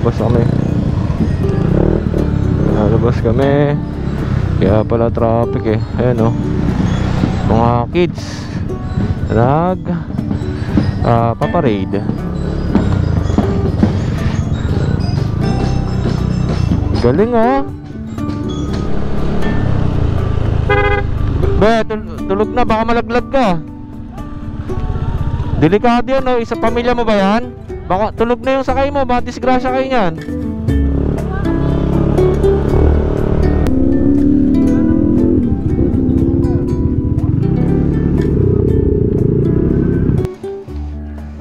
Lalabas kami. Lalabas kami. Kaya pala traffic eh. Ayan o. Mga kids paparade. Galing oh. Tulog na, baka malaglag ka. Delikado yan oh. Isa pamilya mo ba yan? Baka tulog na yung sakay mo, baka disgrasya kayo nyan.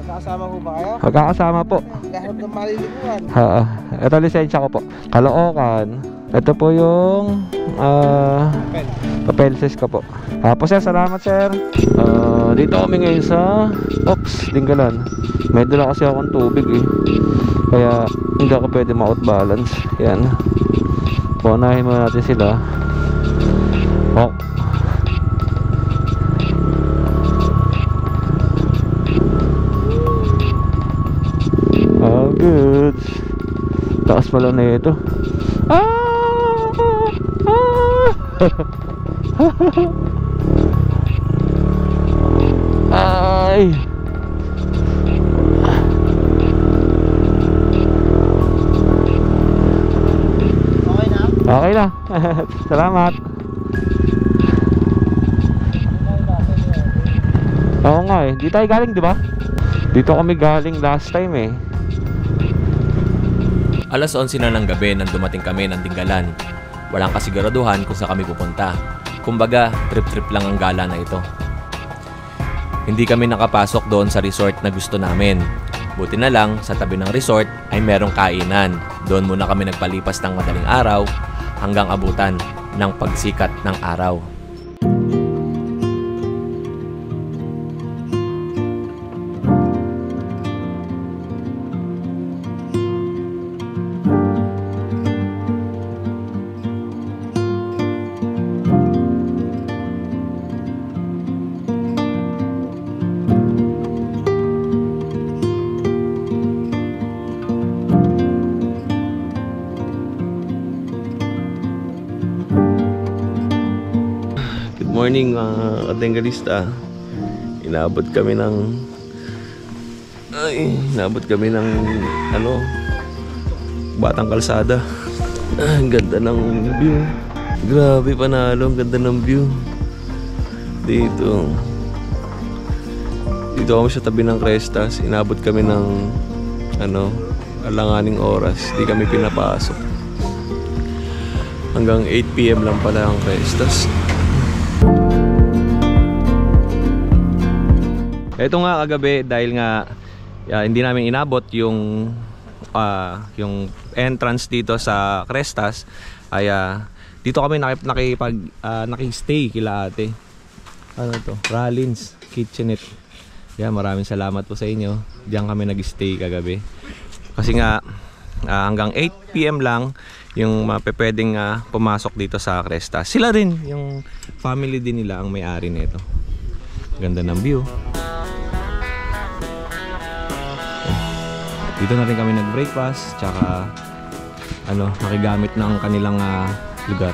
Magkakasama po ba kayo? Magkakasama po. Lahat ng maliliguan. Ito lisensya ko po. Caloocan. Ito po yung papelses ko po. Po sir, salamat sir. Dito kami ngayon sa Dinggalan. May dala kasi akong tubig eh. Kaya hindi ako pwede ma-outbalance. Yan. Punahin muna natin sila. Good. Taas pala na ito. Ay. Okay na? Okay na. Salamat. Oo nga eh. Dito tayo galing, di ba? Dito kami galing last time eh. Alas 11 na ng gabi nang dumating kami ng Dinggalan. Walang kasiguraduhan kung saan kami pupunta. Kumbaga, trip-trip lang ang gala na ito. Hindi kami nakapasok doon sa resort na gusto namin. Buti na lang, sa tabi ng resort ay merong kainan. Doon muna kami nagpalipas ng madaling araw hanggang abutan ng pagsikat ng araw. Morning mga kadenggalista. Inabot kami ng Batang Kalsada. Ang ganda ng view. Grabe, panalo, ang ganda ng view. Dito kami sa tabi ng Crestas. Inabot kami ng alanganing oras. Di kami pinapasok. Hanggang 8 PM lang pala ang Crestas. Ito nga kagabi dahil nga hindi namin inabot yung entrance dito sa Crestas ay dito kami nakistay kila ate. Ano to? Rollins Kitchenette. Maraming salamat po sa inyo. Diyan kami nag-stay kagabi. Kasi nga hanggang 8 PM lang yung pwedeng pumasok dito sa Crestas. Sila rin, yung family din nila ang may-ari nito. Ganda ng view. Dito na rin kami nag-breakfast, tsaka nakigamit ng kanilang lugar.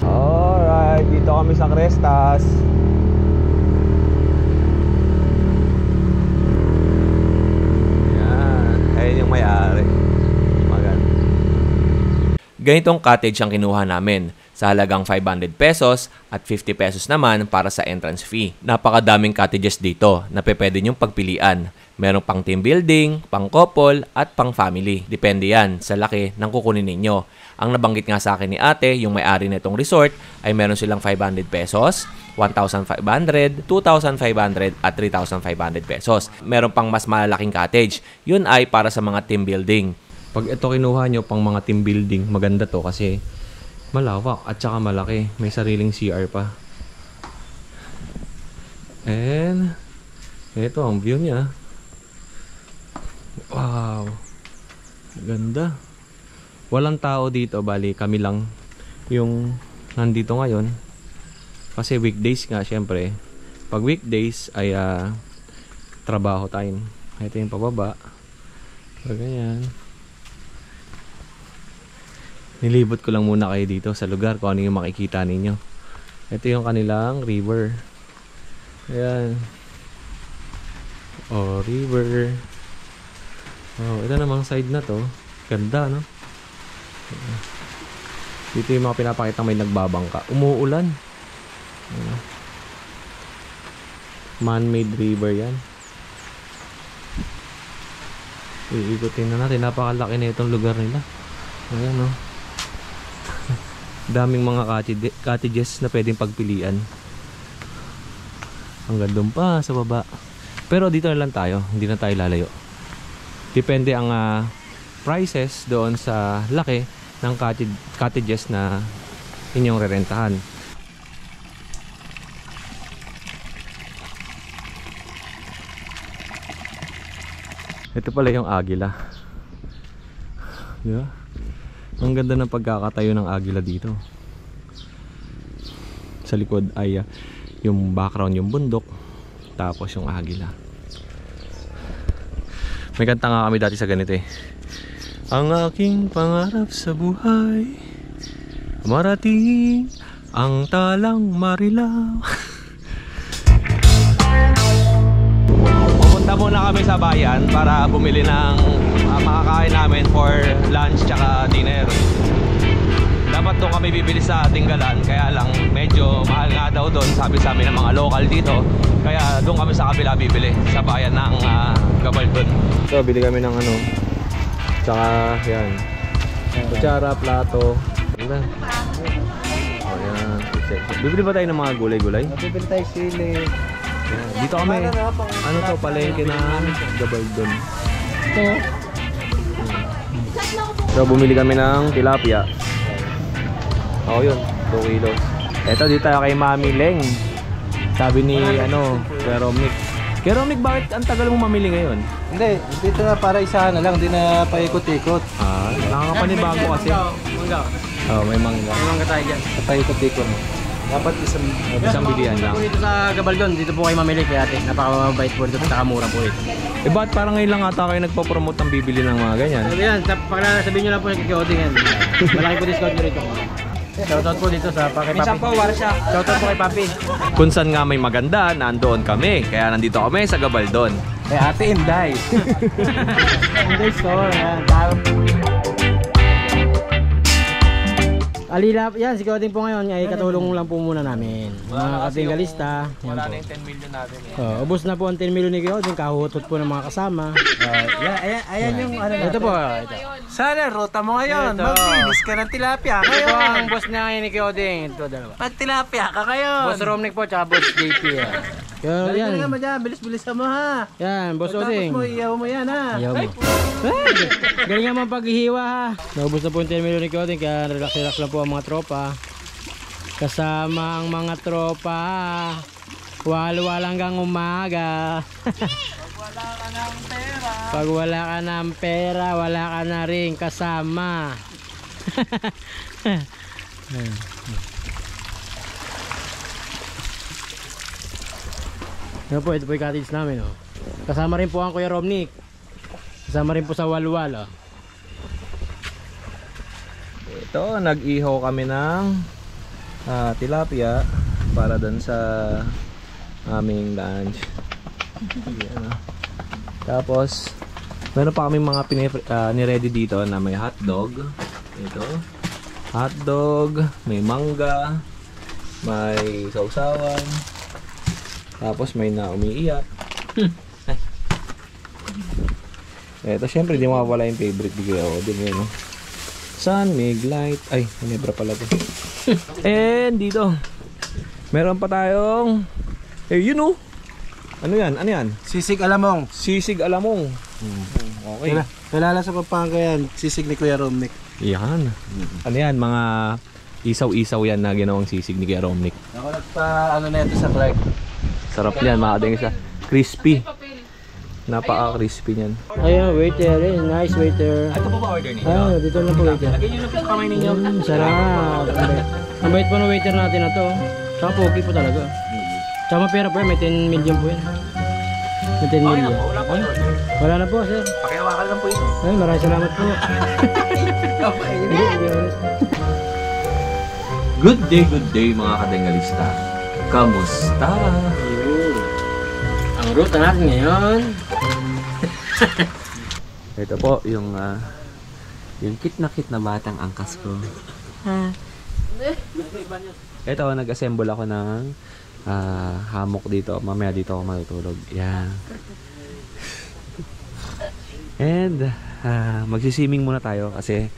Alright, dito kami sa Crestas. Yung may-ari. Maganda. Ganitong cottage ang kinuha namin sa halagang 500 pesos at 50 pesos naman para sa entrance fee. Napakadaming cottages dito na pwede nyong pagpilian. Merong pang team building, pang couple at pang family. Depende yan sa laki ng kukunin ninyo. Ang nabanggit nga sa akin ni ate, yung may-ari nitong resort ay meron silang 500 pesos, 1,500, 2,500 at 3,500 pesos. Meron pang mas malalaking cottage. Yun ay para sa mga team building. Pag ito kinuha nyo pang mga team building, maganda to kasi malawak at saka malaki. May sariling CR pa. And ito ang view niya. Wow. Ganda. Walang tao dito, bali kami lang yung nandito ngayon. Kasi weekdays nga syempre. Pag weekdays ay trabaho time. Ito yung pababa. So, ganyan. Nilibot ko lang muna kayo dito sa lugar kung ano yung makikita ninyo. Ito yung kanilang river. Ayan. Oh, river. Oh, ito namang side na to. Ganda, no? Dito yung mga pinapakita may nagbabangka. Umuulan. Man-made river yan. Iikutin na natin. Napakalaki na itong lugar nila. Ayan, no? Daming mga cottages na pwedeng pagpilian. Hanggang doon pa sa baba. Pero dito na lang tayo. Hindi na tayo lalayo. Depende ang prices doon sa laki ng cottages na inyong rerentahan. Ito pala yung agila. Diba? Ang ganda ng pagkakatayo ng agila dito. Sa likod ay yung background, yung bundok. Tapos yung agila. May kanta nga kami dati sa ganito eh. Ang aking pangarap sa buhay, marating ang talang Marilaw. Pupunta muna kami sa bayan para bumili ng makakain namin for lunch tsaka dinner. Dapat doon kami bibili sa Tinggalan, kaya lang medyo mahal nga daw doon, sabi sa amin ng mga local dito. Kaya doon kami sa kabila bibili, sa bayan ng Gabaldon. So bili kami ng ano, tsaka yan, kutsara, plato. Ayan. Oh, yan. Bibili ba tayo ng mga gulay-gulay? Bibili tayo sili. Yan. Dito kami, ano to, palengke na Gabaldon. Ito. So bumili kami ng tilapia. Oo, yun, 2 kilos. Eto, dito tayo kay Mami Leng. Sabi ni Kuya Romnick. Kuya Romnick, bakit ang tagal mo mamili ngayon? Hindi, dito na para isahan na lang, hindi na paikot-ikot. Nakakapanibago kasi. Mangga. Oh, may mangga. May mangga tayo dyan. Paikot-ikot. Dapat Isang bilihan lang. Dito sa Gabaldon, dito po kayo mamili kaya ate. Napakamabait po dito, nakamura po ito. Eh bakit parang ngayon lang ata kayo nagpo-promote ng bibili ng mga ganyan? So yan, sabihin nyo lang po nagkikioting yan. Malaki po discount nyo rito. Shoutout po dito sa kay Papi. Minsan po, Warsha. Shoutout po kay Papi. Kung saan nga may maganda, nandoon kami. Kaya nandito kami sa Gabaldon. Kay Ate Inday. Inday store, yan. Alila, yan, si Koding po ngayon ay katulong lang po muna namin. Mga katinggalista. Wala na yung 10 million natin eh. Ubus na po ang 10 million ni Koding, kahutot po ng mga kasama. Ayan yung ano natin. Ito po, ito. Sana, ruta mo ngayon. Maglinis ka ng tilapia Ito ngayon. po ang boss na ngayon ni Koding. Ito, dalawa. Magtilapia ka ngayon. Boss Romnick po, tsaka boss JP. Dali Yan. ka naman dyan. Bilis-bilisan mo ha. Yan, boss Tapos Oding. mo, iyaw mo yan ha. Ayaw mo. Galing naman paghihiwa ha. Naubos na po yung 10 million ni Koding, kaya relax-relax lang po ang mga tropa. Kasama ang mga tropa. Wal-wal hanggang umaga. Pag wala ka ng pera, wala ka na rin kasama. Yan po, ito po yung cottage namin oh. Kasama rin po ang Kuya Romnick. Kasama rin po sa walwal oh. Ito, nag-ihaw kami ng tilapia para dun sa aming lunch. Yan, tapos meron pa kami mga ni-ready dito na may hotdog. Ito, hotdog, may mangga, may sausawan, tapos may na umiiyak. Ito syempre di mawawala yung favorite ni Kuya Oding yun, no? Sun, Mig, Light. Ay, Ginebra pala to. And dito meron pa tayong you know, ano yan? Ano yan? Sisig alamong. Sisig alamong. Okay. Kilala sa Pampanga yan. Sisig ni Kuya Romnick. Yan. Ano yan? Mga isaw-isaw yan na ginawang sisig ni Kuya Romnick. Ako nagpa ano na ito sa Clark. Sarap yan, mga kading isa. Crispy. Napaka-crispy niyan. Ayun, waiter. Nice waiter. Ito po ba order niyo? Dito lang po waiter. Lagyan niyo na po sa kamay ninyo. Sarap. Ang bait po ng waiter natin na to. Tsaka pogi po talaga. Tsaka mapera po yan. May 10 million po yan. May 10 million. Wala po order. Wala na po, sir. Pakihawakan lang po ito. Ay, maraming salamat po. Good day mga kadengalista. Kamusta? Ang ruta natin ngayon. Ito po yung kit na batang angkas ko. Ito, nag-assemble ako ng hammock dito. Mamaya dito ako matutulog. Yan. And magsiswimming muna tayo kasi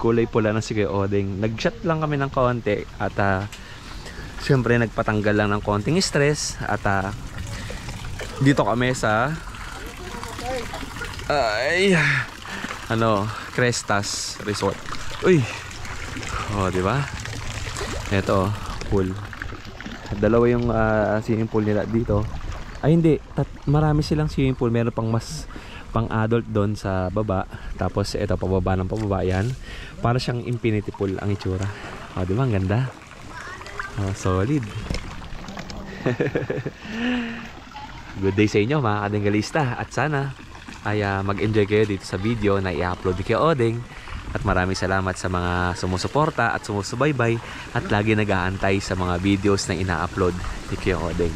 kulay pula na si Kuya Odeng. Nag-shot lang kami ng konti at siyempre nagpatanggal lang ng konting stress at dito kami sa Crestas Resort. Uy. Oh, di ba? Ito, pool. Dalawa yung swimming pool nila dito. Ay hindi, marami silang swimming pool. Meron pang mas pang adult doon sa baba. Tapos ito pababa ng pababa yan. Para siyang infinity pool ang itsura. Oh, di ba? Ang ganda. Oh, solid. Good day sa inyo mga kadenggalista. At sana ay mag-enjoy kayo dito sa video na i-upload ni Kuya Odeng. At maraming salamat sa mga sumusuporta at sumusubaybay at lagi nag-aantay sa mga videos na ina-upload ni Kuya Odeng.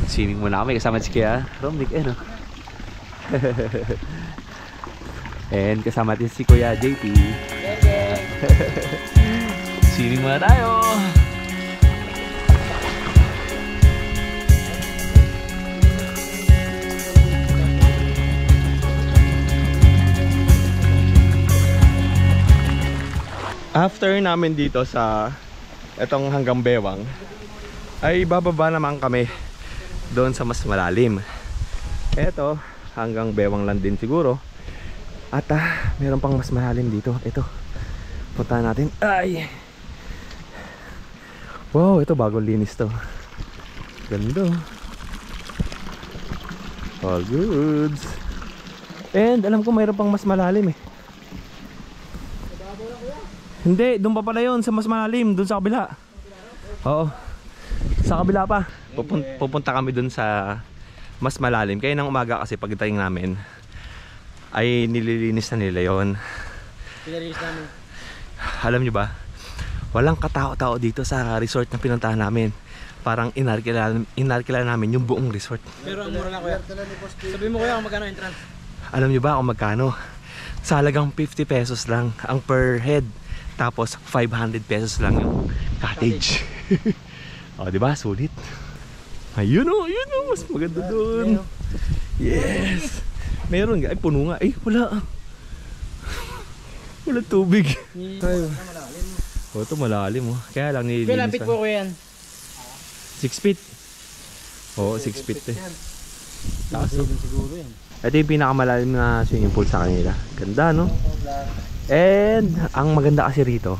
Swimming muna kami kasama si Kuya Romnick, no? And kasama din si Kuya JP. Swimming muna tayo. After namin dito sa etong hanggang bewang ay bababa naman kami doon sa mas malalim. Eto hanggang bewang lang din siguro. At meron pang mas malalim dito. Ito, puntahan natin. Ay, wow, ito bagong linis to. Ganda. All goods. And alam ko mayroon pang mas malalim eh. Hindi, doon pa pala yun sa mas malalim, doon sa kabila. Oo, sa kabila pa. Pupunta kami doon sa mas malalim. Kaya nang umaga kasi pagdating namin ay nililinis na nila yun. Pinalinis namin. Alam nyo ba, walang katao-tao dito sa resort na pinuntahan namin. Parang inarkila namin yung buong resort. Pero ang mura na kuya. Sabi mo kuya kung magkano entrance? Alam nyo ba kung magkano? Sa halagang 50 pesos lang ang per head. Tapos 500 pesos lang yung cottage. O, di ba? Sulit. Ayun o, mas maganda doon. Yes. Meron nga, ay puno nga. Ay, wala. Wala tubig. O, ito malalim o. Kaya lang nililinis. Lapit po ko yan. 6 feet. Oo, 6 feet eh. Siguro yan. Ito yung pinakamalalim na swimming pool sa kanila. Ganda, no? And ang maganda kasi rito,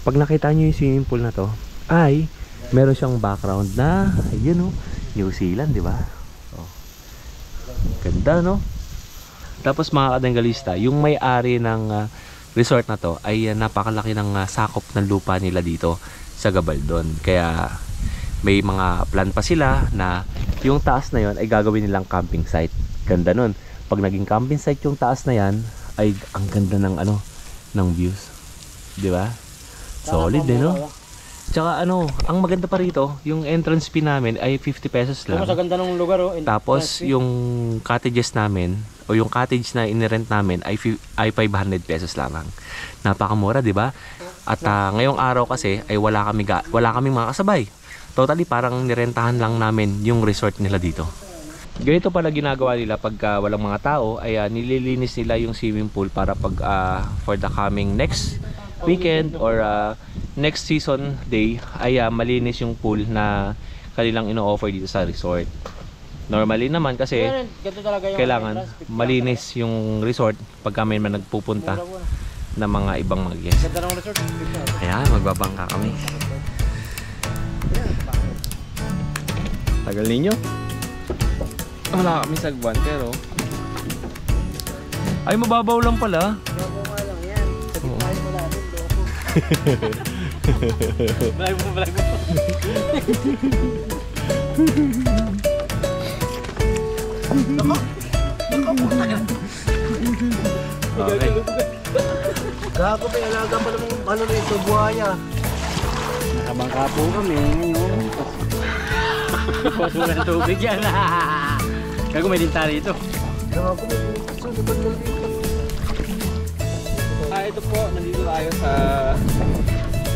pag nakita nyo yung swimming pool na to, ay meron siyang background na ayun o, New Zealand, di ba? Oh. Ganda, no? Tapos mga kadenggalista, yung may-ari ng resort na to ay napakalaki ng sakop ng lupa nila dito sa Gabaldon. Kaya may mga plan pa sila na yung taas na yon ay gagawin nilang camping site. Ganda nun. Pag naging camping site yung taas na yan, ay ang ganda ng ng views, di ba? Solid din, no? Tsaka ang maganda pa rito, yung entrance fee namin ay 50 pesos lang. Mas ganda ng lugar oh. Tapos yung cottages namin o yung cottage na inirent namin ay 500 pesos lamang. Napakamura, di ba? At ngayong araw kasi ay wala kaming mga kasabay. Totally parang nirentahan lang namin yung resort nila dito. Ganito pala ginagawa nila pagka walang mga tao ay nililinis nila yung swimming pool para pag for the coming next weekend or next season day ay malinis yung pool na kanilang ino-offer dito sa resort. Normally naman kasi kailangan malinis yung resort pagka may man nagpupunta na mga ibang mga guests. Ayan, magbabangka kami. Tagal ninyo. Wala kami sagwan pero... Ay, mababaw lang pala. Mababaw nga lang yan. Sa gitna mo natin, loko. Vlog mo, vlog mo. Okay. Gago, may alaga pa naman ano na ito, buhaya. Nakabangka po kami ngayon. Puso ng tubig yan. Gago, may dinta rito. Gago, may sunibad lang dito. Ito po, nandito tayo sa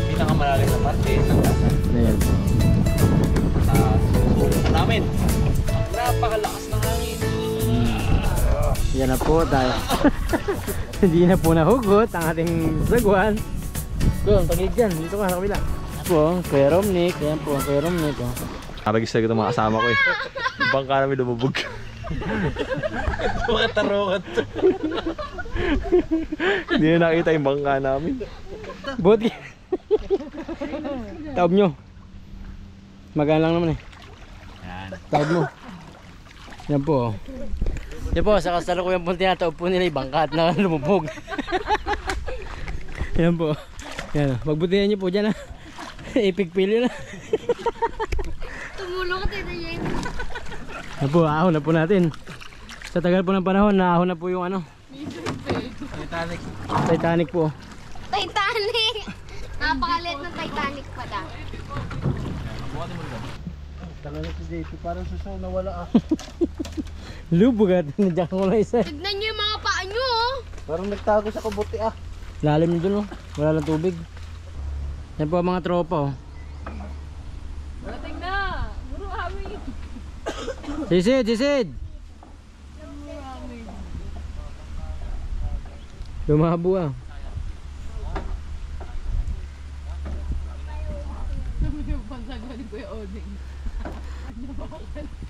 pinakamalalim na parte ng dagat. Ayan. Sinusulit namin. Napakalakas ng hangin. Yan na po tayo. Hindi na po nahugot ang ating sagwan. Doon, tagig dyan. Dito ka sa kabila. Po, Kuya Romnick. Ayan po, Kuya Romnick. Nakagista ko itong mga kasama ko eh. Bangka namin lumubog. Mga tarokat. Hindi na nakita yung bangka namin. Buti. Taob nyo. Magaan lang naman eh. Taob mo. Yan po. Yan po, sa kasalukuyang punti na taob po nila yung bangka at na lumubog. Yan po. Yan, magbutihan nyo po dyan ha. Ipigpili na. Tumulong ka tayo yan. Yan po, ahon na po natin. Sa tagal po ng panahon, naahon na po yung ano. Titanic po. Titanic! Napakaliit ng Titanic pa da. Talaga si JP, parang susaw na wala ah. Lubog at nandiyan ko na isa. Tignan niyo yung mga paa niyo oh. Parang nagtago sa kabuti ah. Lalim dun oh. Wala lang tubig. Yan po ang mga tropa oh. Dating na! Buro kami! Sisid! Sisid! Lumabo ah.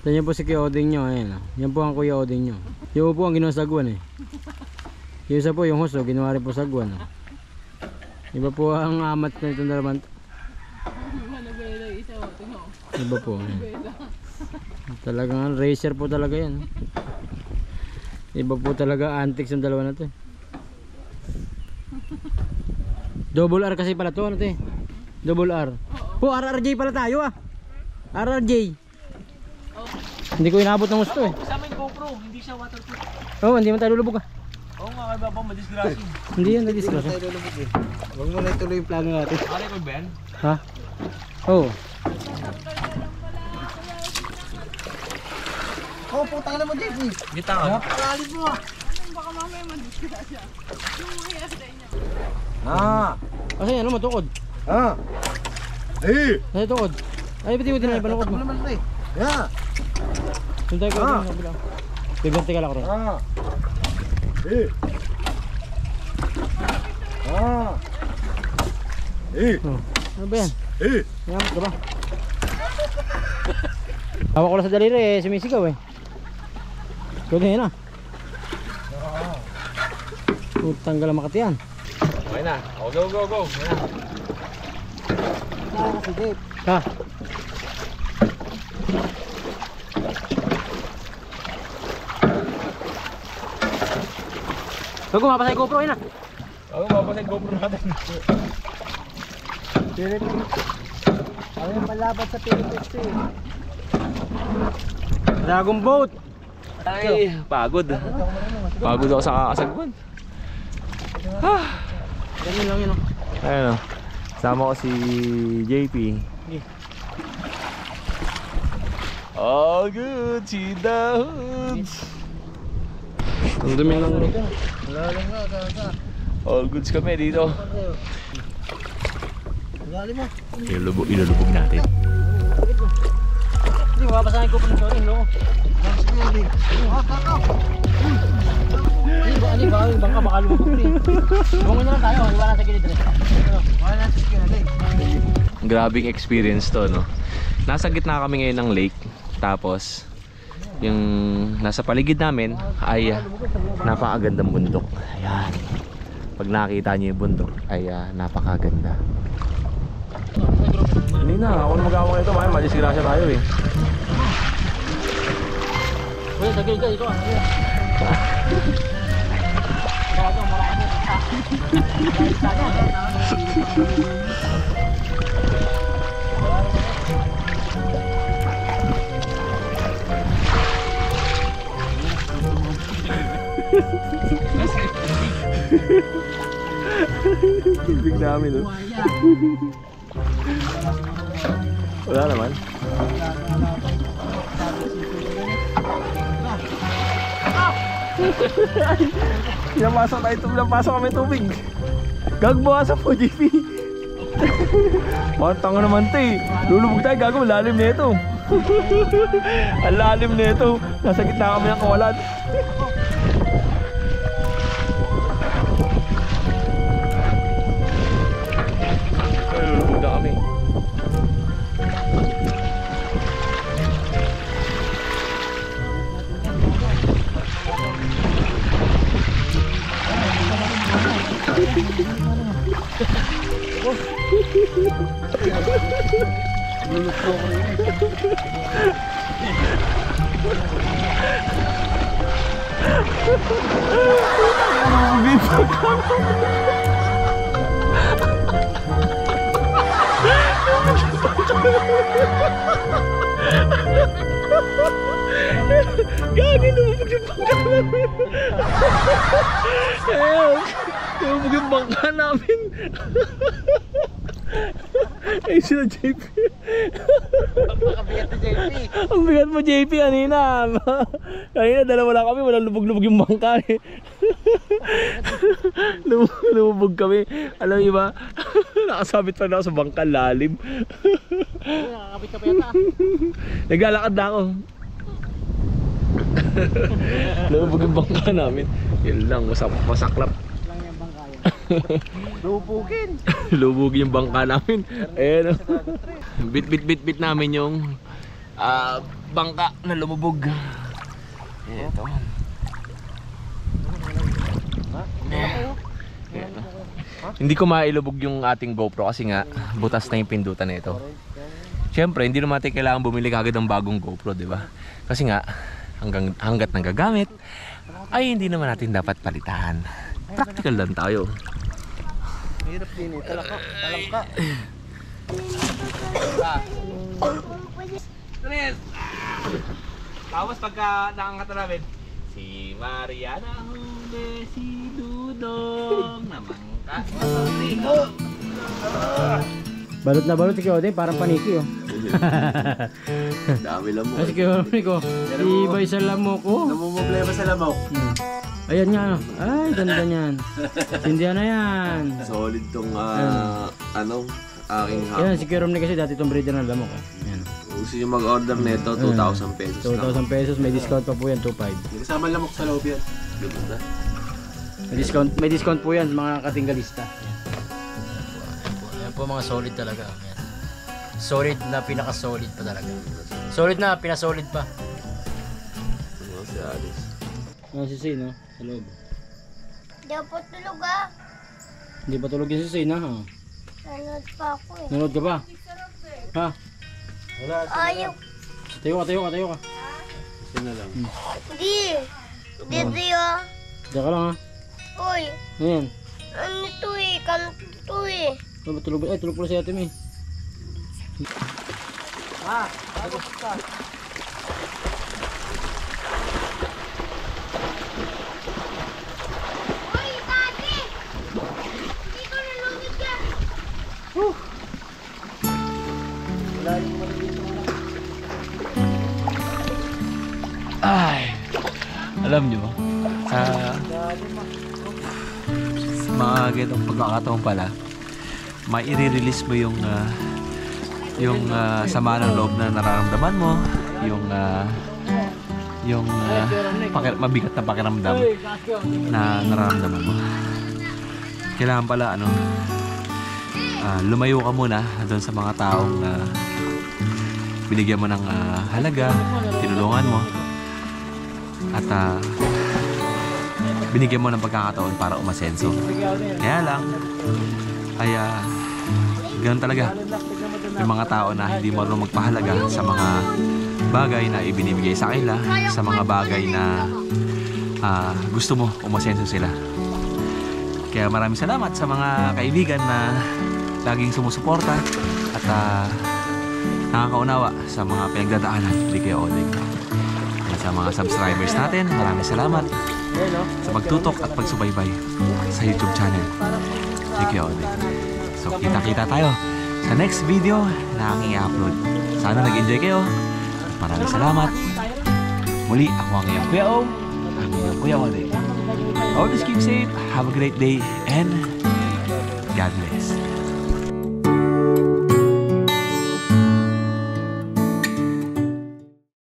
Ito niyo po si Kuya Oding nyo. Ayan, oh. Yan po ang Kuya Oding nyo. Yung po ang ginawa sagwan eh. Yung isa po yung husto, ginawa rin po sagwan. Oh. Iba po ang amat na itong dalaman. Iba po. Ayan. Talagang racer po talaga yan. Iba po talaga antics ang dalawa na to. Double R kasi pala to, ano to eh? Double R. Po, RRJ pala tayo ah. RRJ. Hindi ko inabot ng gusto eh. Kasama yung GoPro, hindi siya waterproof. Oo, hindi man tayo lulubog ah. Oo nga, kay Babang madisgrasya. Hindi yan, na-discuss. Huwag mo na ituloy yung plano natin. Ano ko Ben? Ha? Oo. Oo, putang na mo JP. Gita ka. Napakalit mo ah. Ah! Kasi ano mo, tukod? Ah! Eh! Kasi tukod. Ay, pati mo din na ipanukod mo. naman ito eh. Yeah! Suntay ko din, sabi lang. Biganti ka lang rin. Ah! Eh! Ah! Eh! Oh. Ano ba yan? Eh! Yan, ito ba? Hawak ko lang sa daliri eh, sumisigaw eh. Ikaw din na. Putang galang makati yan. Okay na. Oh, go, go, go. Si Dave. Ha? Huwag ko mapasay GoPro yun ah. Ako, mapasay GoPro natin. Ano yung palabat sa Philippines eh? Dragon boat. Ay, pagod. Pagod ako sa kakasagwan. Ganyan lang yun oh. Ayun o. Sama ko si JP. All good, si Dahood. Ang dumi lang. Lalim nga, kaka. All goods kami dito. Lalim mo. Ilulubog natin. Hindi, mapapasahin ko pa ng sorry, no? Si Dave. Ah, kaka. Hindi, baka baka lumabog rin. Lumungan na lang tayo, iwan na sa gilid rin. Wala natin si Dave. Grabing experience to, no? Nasa gitna kami ngayon ng lake. Tapos, yung nasa paligid namin ay napakagandang bundok. Ayan. Pag nakita niyo yung bundok ay napakaganda. Hindi na, ako na mag-awang ito. Madisgrasya tayo eh. Sagil ka, ikaw. Big namin, no? Wala naman. Pinapasok kami tubig. Gagbawasan po, JP. Tanga naman ito eh. Lulubog tayo, gago, lalim na ito. Ang lalim na ito. Nasa gitna kami ng kawalan. Lulubog na kami. Gagi, lumubog yung bangka namin. Lumubog yung bangka namin. Ay, sila JP. Napakabigat na JP. Ang bigat mo, JP, kanina. Kanina, dalawa lang kami, walang lubog-lubog yung bangka eh. Lumubog kami. Alam niyo ba? Nakasabit pa na ako sa bangka, lalim. Nakakabit ka pa yata. Naglalakad na ako. Lumubog yung bangka namin. Yun lang, masaklap. Lang yung bangka yan. Lubugin. Lubog yung bangka namin. Ayan. Bit namin yung bangka na lumubog. Ito. Hindi ko mailubog yung ating GoPro kasi nga butas na yung pindutan nito. Siyempre, hindi naman natin kailangan bumili kagad ng bagong GoPro, di ba? Kasi nga hanggat nagagamit ay hindi naman natin dapat palitan. Practical lang tayo. Hirap din eh. Talangka. Tapos pagka nakangata namin, si Mariana huli, si Dudong namangka. Balot na balot si Kyote, parang paniki oh. Dami lang mo. Ay, si Kyote ko. Ibay sa lamok oh. Namumblema sa lamok. Ayan nga ano. Ay, ganda niyan. Sindihan na yan. Solid tong aking Yan, si Kyote kasi dati itong breeder ng lamok. Ayan. Gusto nyo mag-order nito, 2,000 pesos 2,000 pesos, may discount pa po yan, 2,500. Kasama lamok sa loob yan. Ganda. May discount po yan mga katinggalista. Ayan po mga solid talaga. Ayan. Solid na pinaka-solid pa talaga. Solid na, pinasolid pa. Ano si Alice? Ano si Sin, no? Sa loob. Di ako tulog ah. Hindi pa tulog yung si Sin, ha? Nanood pa ako eh. Nanood ka pa? Ha? Ayaw. Tayo ka. Kasi na lang. Hindi. Hindi ah. Diyan ka lang, ha? Uy. Ayan. Ano to eh? Kanto to eh. Ano ba tulog? Ay, tulog pala si Ate May. Uy, Daddy! Hindi ko nalungit yan. Ay! Alam nyo, sa mga ganitong pagkakataon pala, mai-release mo yung sama ng loob na nararamdaman mo, mabigat na pakiramdam na nararamdaman mo. Kailangan pala lumayo ka muna doon sa mga taong binigyan mo ng halaga, tinulungan mo, at binigyan mo ng pagkakataon para umasenso. Kaya lang ay ganoon talaga yung mga tao na hindi marunong magpahalaga sa mga bagay na ibinibigay sa kanila, sa mga bagay na gusto mo umasenso sila. Kaya maraming salamat sa mga kaibigan na laging sumusuporta at nakakaunawa sa mga pinagdadaanan ni Kuya Oleg. At sa mga subscribers natin, maraming salamat sa pagtutok at pagsubaybay sa YouTube channel ni Kuya Oleg. So kita-kita tayo sa next video na aking i-upload. Sana nag-enjoy kayo. Maraming salamat. Muli ako ang iyong Kuya O, ang iyong Kuya Oleg. Always keep safe, have a great day, and God bless.